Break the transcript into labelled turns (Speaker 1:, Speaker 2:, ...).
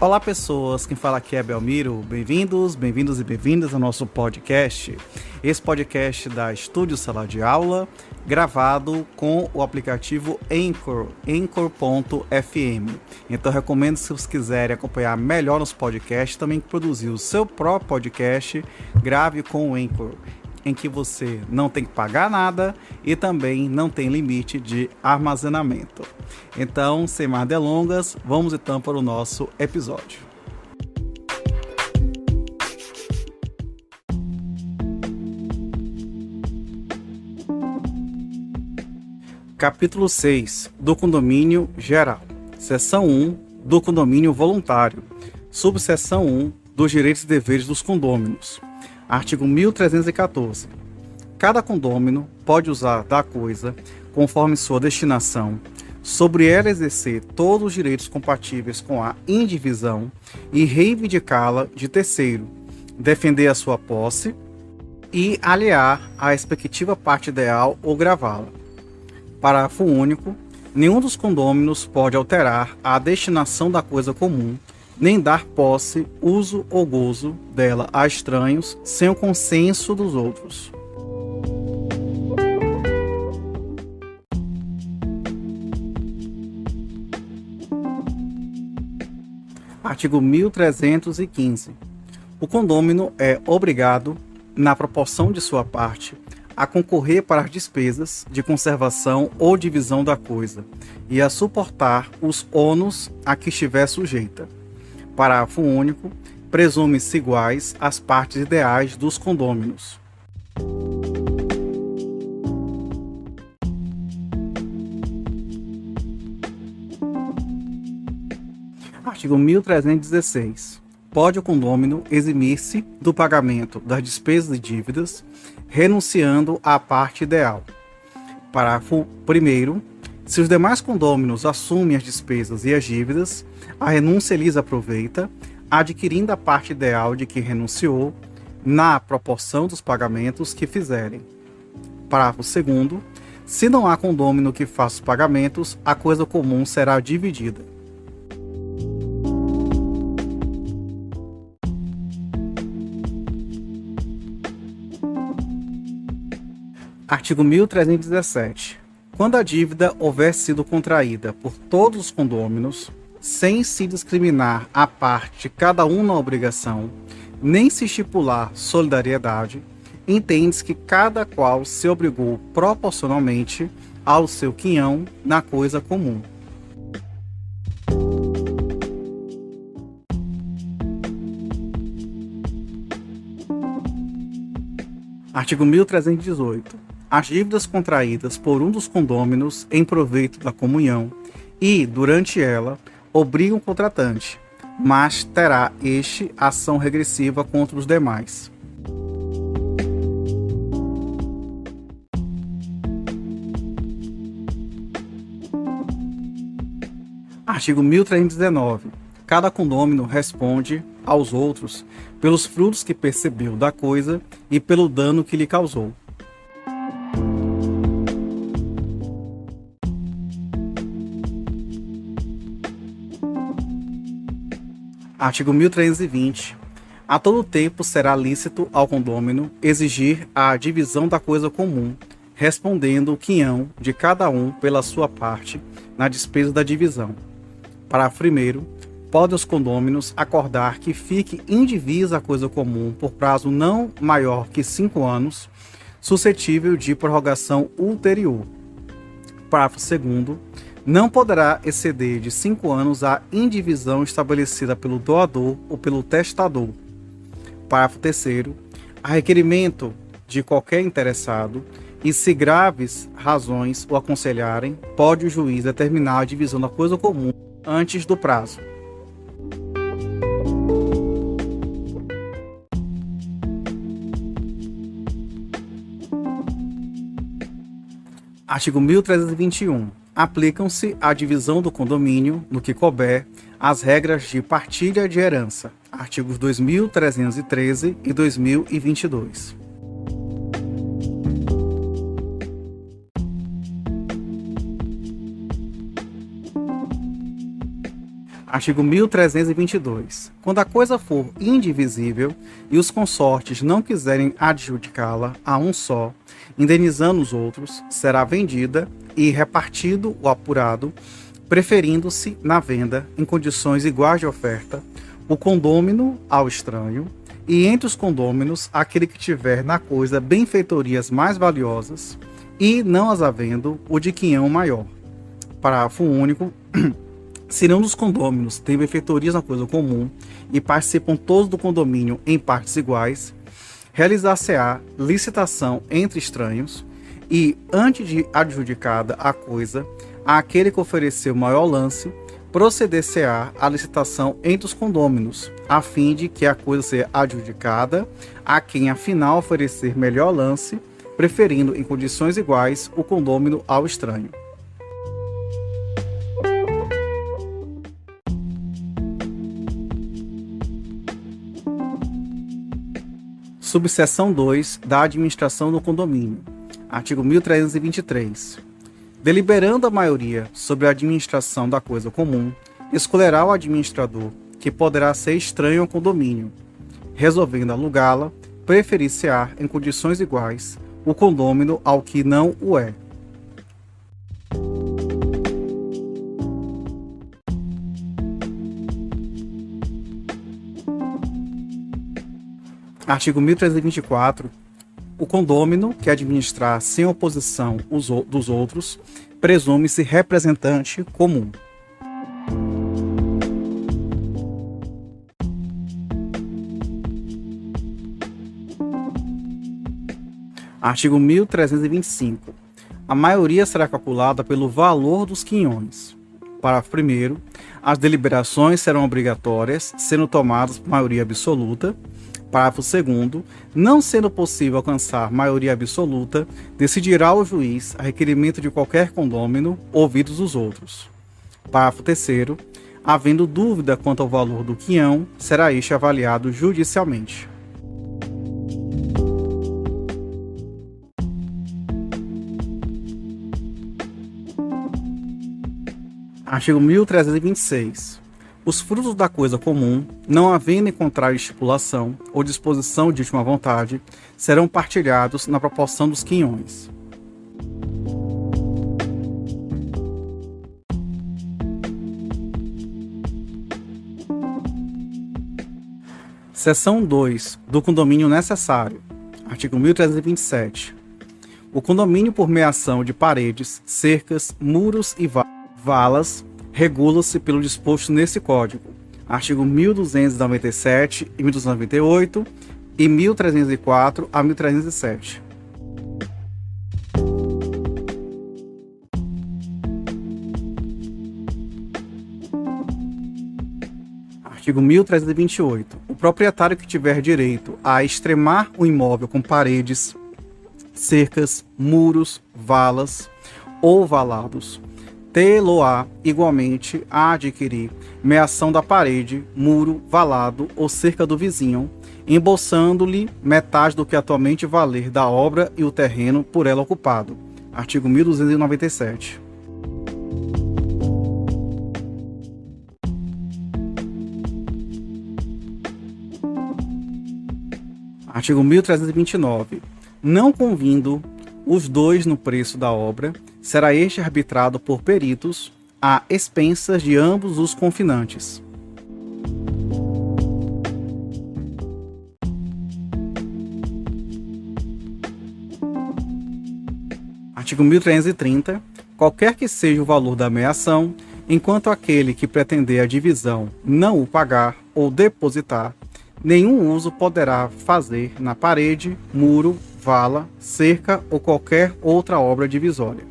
Speaker 1: Olá pessoas, quem fala aqui é Belmiro, bem-vindos e bem-vindas ao nosso podcast. Esse podcast da Estúdio Sala de Aula, gravado com o aplicativo Anchor, Anchor.fm. Então recomendo, se vocês quiserem acompanhar melhor nos podcasts, também produzir o seu próprio podcast, grave com o Anchor, em que você não tem que pagar nada e também não tem limite de armazenamento. Então, sem mais delongas, vamos então para o nosso episódio. Capítulo 6 do Condomínio Geral. Seção 1 do Condomínio Voluntário. Subseção 1 dos Direitos e Deveres dos Condôminos. Artigo 1314. Cada condômino pode usar da coisa, conforme sua destinação, sobre ela exercer todos os direitos compatíveis com a indivisão e reivindicá-la de terceiro, defender a sua posse e aliar a respectiva parte ideal ou gravá-la. Parágrafo único. Nenhum dos condôminos pode alterar a destinação da coisa comum, nem dar posse, uso ou gozo dela a estranhos sem o consenso dos outros. Artigo 1315. O condômino é obrigado, na proporção de sua parte, a concorrer para as despesas de conservação ou divisão da coisa e a suportar os ônus a que estiver sujeita. Parágrafo único. Presume-se iguais as partes ideais dos condôminos. Artigo 1316. Pode o condômino eximir-se do pagamento das despesas e dívidas, renunciando à parte ideal. Parágrafo 1º. Se os demais condôminos assumem as despesas e as dívidas, a renúncia lhes aproveita, adquirindo a parte ideal de que renunciou, na proporção dos pagamentos que fizerem. Parágrafo 2º. Se não há condômino que faça os pagamentos, a coisa comum será dividida. Artigo 1317. Quando a dívida houver sido contraída por todos os condôminos, sem se discriminar a parte de cada um na obrigação, nem se estipular solidariedade, entende-se que cada qual se obrigou proporcionalmente ao seu quinhão na coisa comum. Artigo 1318. As dívidas contraídas por um dos condôminos em proveito da comunhão e, durante ela, obrigam o contratante, mas terá este ação regressiva contra os demais. Artigo 1319. Cada condômino responde aos outros pelos frutos que percebeu da coisa e pelo dano que lhe causou. Artigo 1320. A todo tempo será lícito ao condômino exigir a divisão da coisa comum, respondendo o quinhão de cada um pela sua parte na despesa da divisão. Parágrafo 1º. Podem os condôminos acordar que fique indivisa a coisa comum por prazo não maior que 5 anos, suscetível de prorrogação ulterior. Parágrafo 2º. Não poderá exceder de 5 anos a indivisão estabelecida pelo doador ou pelo testador. Parágrafo 3º. A requerimento de qualquer interessado, e se graves razões o aconselharem, pode o juiz determinar a divisão da coisa comum antes do prazo. Artigo 1321. Aplicam-se à divisão do condomínio, no que couber, as regras de partilha de herança. Artigos 2313 e 2022. Artigo 1322. Quando a coisa for indivisível e os consortes não quiserem adjudicá-la a um só, indenizando os outros, será vendida e repartido o apurado, preferindo-se na venda, em condições iguais de oferta, o condômino ao estranho, e entre os condôminos, aquele que tiver na coisa benfeitorias mais valiosas, e não as havendo, o de quinhão maior. Parágrafo único. Se nenhum dos condôminos tem benfeitorias na coisa comum e participam todos do condomínio em partes iguais, realizar-se-á licitação entre estranhos e, antes de adjudicada a coisa, àquele que ofereceu maior lance, proceder-se-á a licitação entre os condôminos, a fim de que a coisa seja adjudicada a quem afinal oferecer melhor lance, preferindo em condições iguais o condômino ao estranho. Subseção 2 da administração do condomínio. Artigo 1323. Deliberando a maioria sobre a administração da coisa comum, escolherá o administrador, que poderá ser estranho ao condomínio. Resolvendo alugá-la, preferir-se-á em condições iguais o condômino ao que não o é. Artigo 1324. O condômino que administrar sem oposição dos outros, presume-se representante comum. Artigo 1325. A maioria será calculada pelo valor dos quinhões. Parágrafo 1º. As deliberações serão obrigatórias, sendo tomadas por maioria absoluta. Parágrafo 2º. Não sendo possível alcançar maioria absoluta, decidirá o juiz a requerimento de qualquer condômino, ouvidos os outros. Parágrafo 3º. Havendo dúvida quanto ao valor do quinhão, será este avaliado judicialmente. Artigo 1326. Os frutos da coisa comum, não havendo em contrário estipulação ou disposição de última vontade, serão partilhados na proporção dos quinhões. Seção 2 do condomínio necessário. Artigo 1327. O condomínio por meação de paredes, cercas, muros e valas regula-se pelo disposto nesse Código. Artigo 1297 e 1298 e 1304 a 1307. Artigo 1328. O proprietário que tiver direito a extremar o imóvel com paredes, cercas, muros, valas ou valados, tê-lo-á igualmente a adquirir meação da parede, muro, valado ou cerca do vizinho, embolsando-lhe metade do que atualmente valer da obra e o terreno por ela ocupado. Artigo 1297. Artigo 1329. Não convindo os dois no preço da obra, será este arbitrado por peritos a expensas de ambos os confinantes. Artigo 1330. Qualquer que seja o valor da meação, enquanto aquele que pretender a divisão não o pagar ou depositar, nenhum uso poderá fazer na parede, muro, vala, cerca ou qualquer outra obra divisória.